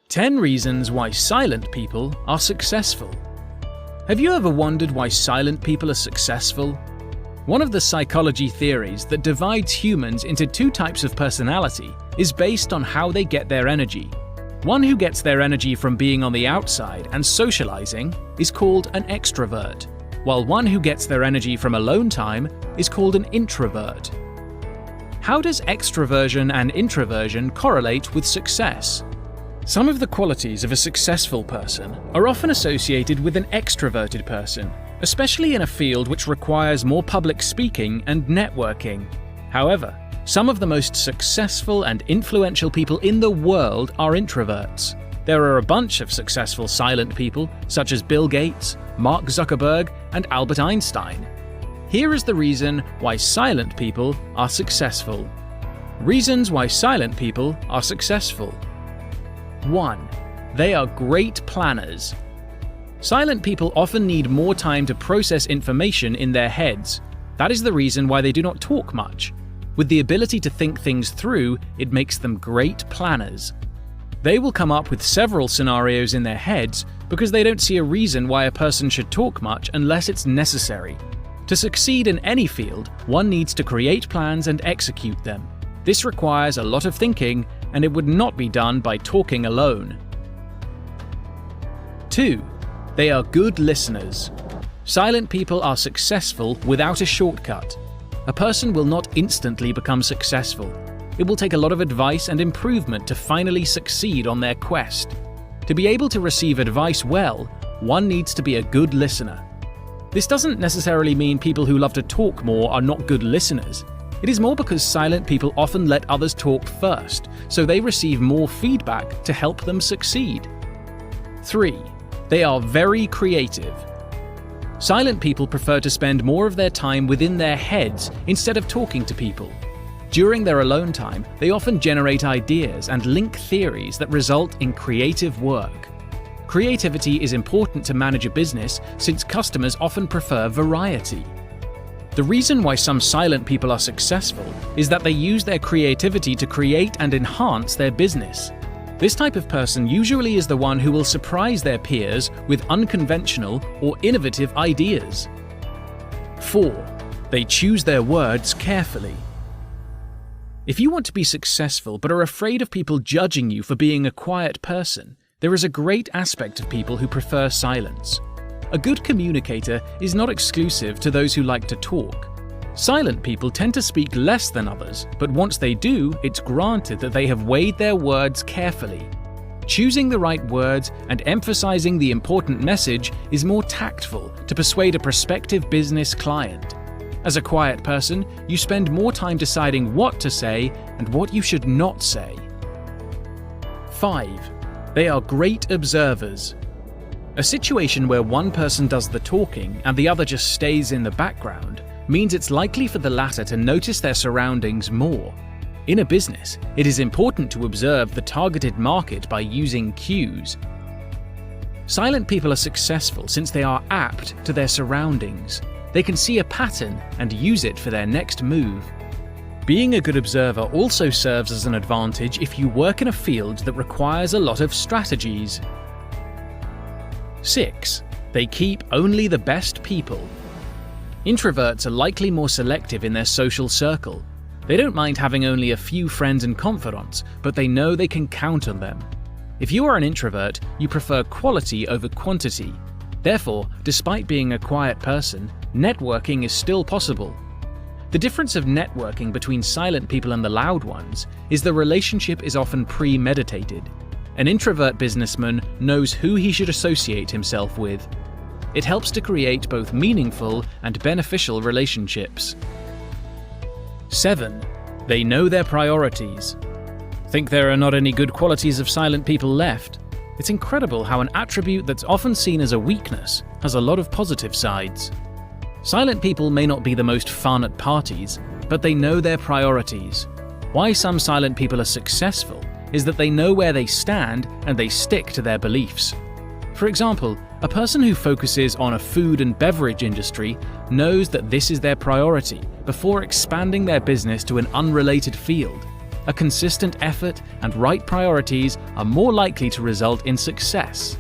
10 reasons why silent people are successful. Have you ever wondered why silent people are successful? One of the psychology theories that divides humans into two types of personality is based on how they get their energy. One who gets their energy from being on the outside and socializing is called an extrovert, while one who gets their energy from alone time is called an introvert. How does extroversion and introversion correlate with success? Some of the qualities of a successful person are often associated with an extroverted person, especially in a field which requires more public speaking and networking. However, some of the most successful and influential people in the world are introverts. There are a bunch of successful silent people, such as Bill Gates, Mark Zuckerberg, and Albert Einstein. Here is the reason why silent people are successful. Reasons why silent people are successful. 1. They are great planners. Silent people often need more time to process information in their heads. That is the reason why they do not talk much. With the ability to think things through, it makes them great planners. They will come up with several scenarios in their heads because they don't see a reason why a person should talk much unless it's necessary. To succeed in any field, one needs to create plans and execute them. This requires a lot of thinking, and it would not be done by talking alone. 2. They are good listeners. Silent people are successful without a shortcut. A person will not instantly become successful. It will take a lot of advice and improvement to finally succeed on their quest. To be able to receive advice well, one needs to be a good listener. This doesn't necessarily mean people who love to talk more are not good listeners. It is more because silent people often let others talk first, so they receive more feedback to help them succeed. 3. They are very creative. Silent people prefer to spend more of their time within their heads instead of talking to people. During their alone time, they often generate ideas and link theories that result in creative work. Creativity is important to manage a business since customers often prefer variety. The reason why some silent people are successful is that they use their creativity to create and enhance their business. This type of person usually is the one who will surprise their peers with unconventional or innovative ideas. 4. They choose their words carefully. If you want to be successful but are afraid of people judging you for being a quiet person, there is a great aspect of people who prefer silence. A good communicator is not exclusive to those who like to talk. Silent people tend to speak less than others, but once they do, it's granted that they have weighed their words carefully. Choosing the right words and emphasizing the important message is more tactful to persuade a prospective business client. As a quiet person, you spend more time deciding what to say and what you should not say. 5. They are great observers. A situation where one person does the talking and the other just stays in the background means it's likely for the latter to notice their surroundings more. In a business, it is important to observe the targeted market by using cues. Silent people are successful since they are apt to their surroundings. They can see a pattern and use it for their next move. Being a good observer also serves as an advantage if you work in a field that requires a lot of strategies. 6. They keep only the best people. Introverts are likely more selective in their social circle. They don't mind having only a few friends and confidants, but they know they can count on them. If you are an introvert, you prefer quality over quantity. Therefore, despite being a quiet person, networking is still possible. The difference of networking between silent people and the loud ones is the relationship is often premeditated. An introvert businessman knows who he should associate himself with. It helps to create both meaningful and beneficial relationships. 7. They know their priorities. Think there are not any good qualities of silent people left? It's incredible how an attribute that's often seen as a weakness has a lot of positive sides. Silent people may not be the most fun at parties, but they know their priorities. Why some silent people are successful is that they know where they stand and they stick to their beliefs. For example, a person who focuses on a food and beverage industry knows that this is their priority before expanding their business to an unrelated field. A consistent effort and right priorities are more likely to result in success.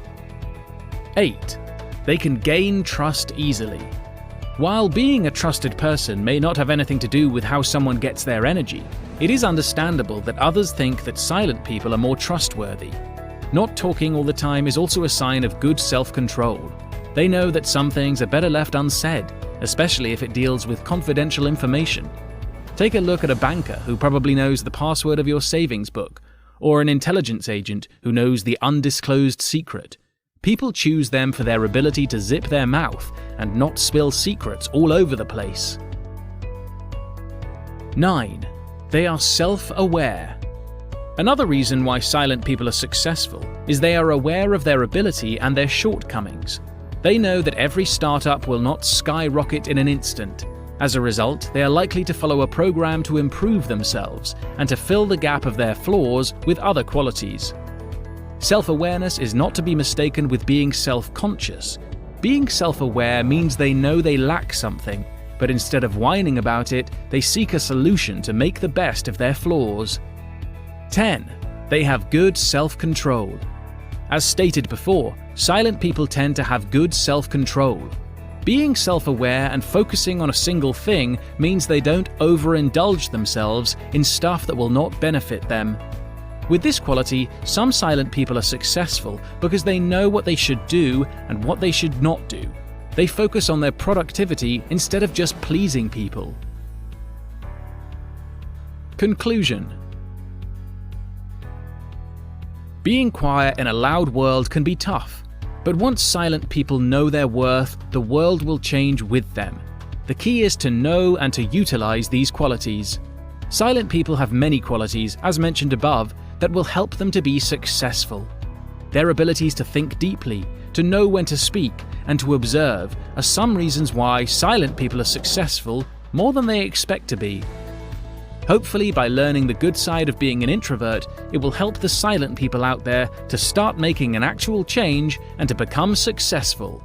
8. They can gain trust easily. While being a trusted person may not have anything to do with how someone gets their energy, it is understandable that others think that silent people are more trustworthy. Not talking all the time is also a sign of good self-control. They know that some things are better left unsaid, especially if it deals with confidential information. Take a look at a banker who probably knows the password of your savings book, or an intelligence agent who knows the undisclosed secret. People choose them for their ability to zip their mouth and not spill secrets all over the place. 9. They are self-aware. Another reason why silent people are successful is they are aware of their ability and their shortcomings. They know that every startup will not skyrocket in an instant. As a result, they are likely to follow a program to improve themselves and to fill the gap of their flaws with other qualities. Self-awareness is not to be mistaken with being self-conscious. Being self-aware means they know they lack something, but instead of whining about it, they seek a solution to make the best of their flaws. 10. They have good self-control. As stated before, silent people tend to have good self-control. Being self-aware and focusing on a single thing means they don't overindulge themselves in stuff that will not benefit them. With this quality, some silent people are successful because they know what they should do and what they should not do. They focus on their productivity instead of just pleasing people. Conclusion. Being quiet in a loud world can be tough, but once silent people know their worth, the world will change with them. The key is to know and to utilize these qualities. Silent people have many qualities, as mentioned above, that will help them to be successful. Their abilities to think deeply, to know when to speak, and to observe are some reasons why silent people are successful more than they expect to be. Hopefully, by learning the good side of being an introvert, it will help the silent people out there to start making an actual change and to become successful.